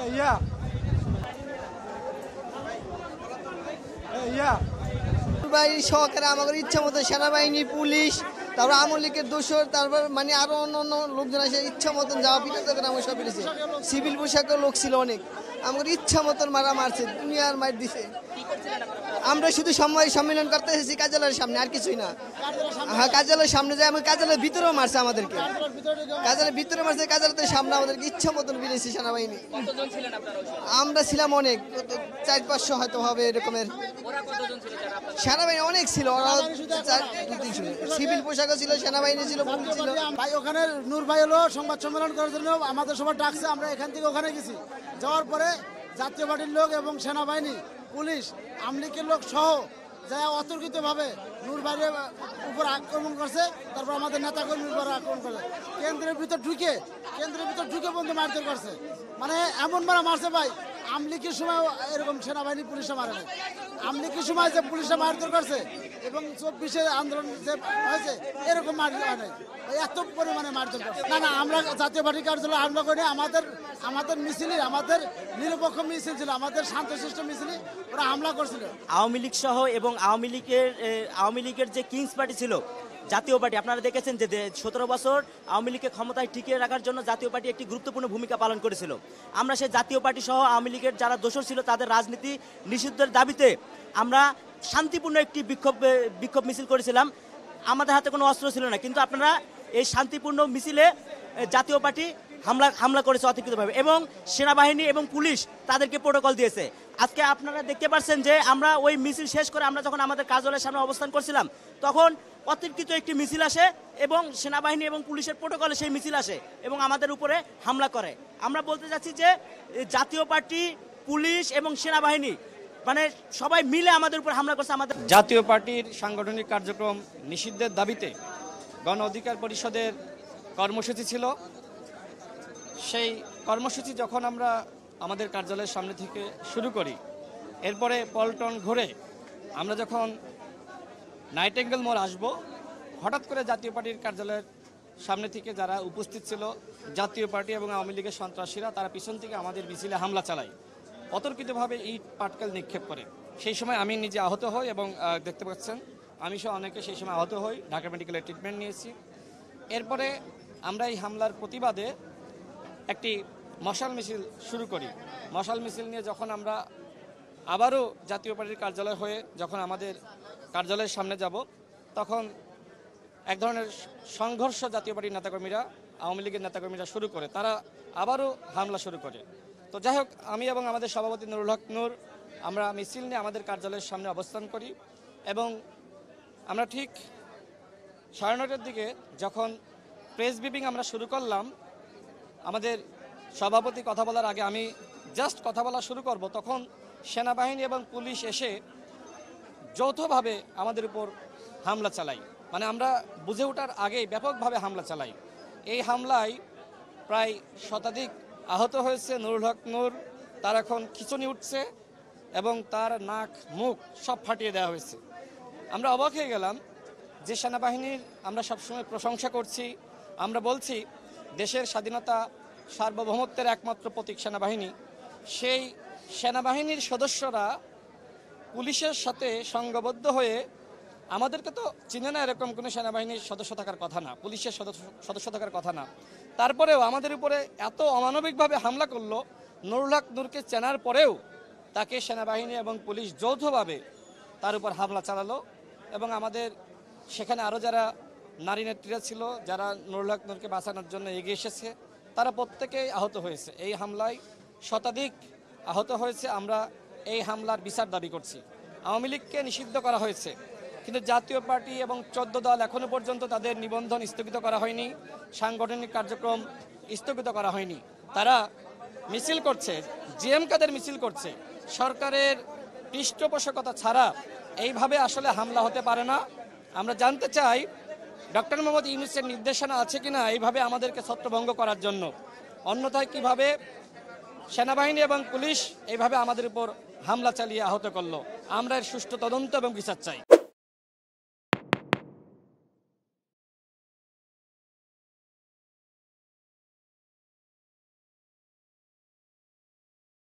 Yeah. Yeah. বাহিনী সহকারে আমাদের ইচ্ছা মতো সেনাবাহিনী পুলিশ তারপর আওয়ামী লীগের দোসর তারপর মানে আরো অন্য লোকজন আসে ইচ্ছা মতন যাওয়া পিটাতে করে আমার সব পেরেছে সিভিল পোশাকের লোক ছিল অনেক আমাদের ইচ্ছা মতন মারছে দুনিয়ার মার দিছে আমরা শুধু সম্মেলন করতে এসেছি কার্যালয়ের সামনে আর কিছুই না। হ্যাঁ কার্যালয়ের সামনে যাই আমি কার্যালয়ের ভিতরেও মারছে আমাদেরকে কার্যালয়ের ভিতরে মারছে কার্যালয়ের সামনে আমাদেরকে ইচ্ছা মতন বেরিয়েছি সেনাবাহিনী। আমরা ছিলাম অনেক 400-500 হয়তো হবে এরকমের সেনাবাহিনী অনেক ছিল ওরা সিভিল পোশাকও ছিল সেনাবাহিনী ছিল ছিল। ভাই ওখানে নূর ভাই হলো সংবাদ সম্মেলন করার জন্য আমাদের সবার ডাকছে আমরা এখান থেকে ওখানে গেছি যাওয়ার পরে জাতীয় পার্টির লোক এবং সেনাবাহিনী পুলিশ আওয়ামী লীগের লোক সহ যা অতর্কিতভাবে নূর ভাইয়ের উপর আক্রমণ করছে তারপর আমাদের নেতাকর্মীর উপর আক্রমণ করছে কেন্দ্রের ভিতর ঢুকে বন্ধু মারধর করছে মানে এমন মারছে ভাই আওয়ামী লীগের সময় এরকম সেনাবাহিনী পুলিশে মারে নাই আওয়ামী লীগের সময় যে পুলিশে মারধর করছে এবং 24-এর আন্দোলন যে হয়েছে এরকম মারধর হয় নাই এত পরিমাণে মারধর করছে না আমরা জাতীয় পার্টি কার্যালয়ে হামলা করি আমাদের মিছিলই আমাদের নিরপেক্ষ মিছিল ছিল আমাদের শান্তশিষ্ট মিছিলই ওরা হামলা করছিল। আওয়ামী লীগ সহ এবং আওয়ামী লীগের যে কিংস পার্টি ছিল জাতীয় পার্টি আপনারা দেখেছেন যে 17 বছর আওয়ামী লীগকে ক্ষমতায় টিকিয়ে রাখার জন্য জাতীয় পার্টি একটি গুরুত্বপূর্ণ ভূমিকা পালন করেছিল। আমরা সেই জাতীয় পার্টি সহ আওয়ামী লীগের যারা দোষর ছিল তাদের রাজনীতি নিষিদ্ধের দাবিতে আমরা শান্তিপূর্ণ একটি বিক্ষোভ মিছিল করেছিলাম। আমাদের হাতে কোনো অস্ত্র ছিল না কিন্তু আপনারা এই শান্তিপূর্ণ মিছিলে জাতীয় পার্টি হামলা করেছে অতিরিক্তভাবে এবং সেনাবাহিনী এবং পুলিশ তাদেরকে প্রোটোকল দিয়েছে। আজকে আপনারা দেখতে পাচ্ছেন যে আমরা ওই মিছিল শেষ করে আমরা যখন আমাদের কার্যালয়ের সামনে অবস্থান করছিলাম তখন অতিরিক্ত একটি মিছিল আসে এবং সেনাবাহিনী এবং পুলিশের প্রোটোকলে সেই মিছিল আসে এবং আমাদের উপরে হামলা করে। আমরা বলতে চাচ্ছি যে জাতীয় পার্টি পুলিশ এবং সেনাবাহিনী মানে সবাই মিলে আমাদের উপর হামলা করছে। আমাদের জাতীয় পার্টির সাংগঠনিক কার্যক্রম নিষিদ্ধের দাবিতে গণ অধিকার পরিষদের কর্মসূচি ছিল। সেই কর্মসূচি যখন আমরা আমাদের কার্যালয়ের সামনে থেকে শুরু করি এরপরে পল্টন ঘুরে আমরা যখন নাইটেঙ্গেল মোড় আসব হঠাৎ করে জাতীয় পার্টির কার্যালয়ের সামনে থেকে যারা উপস্থিত ছিল জাতীয় পার্টি এবং আওয়ামী লীগের সন্ত্রাসীরা তারা পিছন থেকে আমাদের মিছিলে হামলা চালায় অতর্কিতভাবে ইট পাটকেল নিক্ষেপ করে। সেই সময় আমি নিজে আহত হই এবং দেখতে পাচ্ছেন আমি সহ অনেকে সেই সময় আহত হই, ঢাকা মেডিকেলে ট্রিটমেন্ট নিয়েছি। এরপরে আমরা এই হামলার প্রতিবাদে একটি মশাল মিছিল শুরু করি। মশাল মিছিল নিয়ে যখন আমরা আবারও জাতীয় পার্টির কার্যালয় হয়ে যখন আমাদের কার্যালয়ের সামনে যাব তখন এক ধরনের সংঘর্ষ জাতীয় পার্টির নেতাকর্মীরা আওয়ামী লীগের নেতাকর্মীরা শুরু করে তারা আবারও হামলা শুরু করে। তো যাই হোক আমি এবং আমাদের সভাপতি নুরুল হক নূর আমরা মিছিল নিয়ে আমাদের কার্যালয়ের সামনে অবস্থান করি এবং আমরা ঠিক 9:30টার দিকে যখন প্রেস ব্রিফিং আমরা শুরু করলাম আমাদের সভাপতি কথা বলার আগে আমি জাস্ট কথা বলা শুরু করব তখন সেনাবাহিনী এবং পুলিশ এসে যৌথভাবে আমাদের উপর হামলা চালায়। মানে আমরা বুঝে ওঠার আগেই ব্যাপকভাবে হামলা চালাই। এই হামলায় প্রায় শতাধিক আহত হয়েছে। নুরুল হক নূর তার এখন খিঁচুনি উঠছে এবং তার নাক মুখ সব ফাটিয়ে দেওয়া হয়েছে। আমরা অবাক হয়ে গেলাম যে সেনাবাহিনীর আমরা সবসময় প্রশংসা করছি, আমরা বলছি দেশের স্বাধীনতা সার্বভৌমত্বের একমাত্র প্রতীক সেনাবাহিনী, সেই সেনাবাহিনীর সদস্যরা পুলিশের সাথে সংঘবদ্ধ হয়ে আমাদেরকে তো চিনে না এরকম কোনো সেনাবাহিনীর সদস্য থাকার কথা না, পুলিশের সদস্য থাকার কথা না, তারপরেও আমাদের উপরে এত অমানবিকভাবে হামলা করলো। নুরুল হক নূরকে চেনার পরেও তাকে সেনাবাহিনী এবং পুলিশ যৌথভাবে তার উপর হামলা চালালো এবং আমাদের সেখানে আরও যারা নারী নেত্রীরা ছিল যারা নুরুল হক নূরকে বাঁচানোর জন্য এগিয়ে এসেছে তারা প্রত্যেকেই আহত হয়েছে। এই হামলায় শতাধিক আহত হয়েছে। আমরা এই হামলার বিচার দাবি করছি। আওয়ামী লীগকে নিষিদ্ধ করা হয়েছে কিন্তু জাতীয় পার্টি এবং 14 দল এখনো পর্যন্ত তাদের নিবন্ধন স্থগিত করা হয়নি, সাংগঠনিক কার্যক্রম স্থগিত করা হয়নি। তারা মিছিল করছে, জিএম কাদের মিছিল করছে। সরকারের পৃষ্ঠপোষকতা ছাড়া এইভাবে আসলে হামলা হতে পারে না। আমরা জানতে চাই ডক্টর মোহাম্মদ ইউনূসের নির্দেশনা আছে কিনা এইভাবে আমাদেরকে ছত্রভঙ্গ করার জন্য, অন্যথায় কিভাবে সেনাবাহিনী এবং পুলিশ এইভাবে আমাদের উপর হামলা চালিয়ে আহত করলো। আমরা এর সুষ্ঠু তদন্ত এবং বিচার চাই।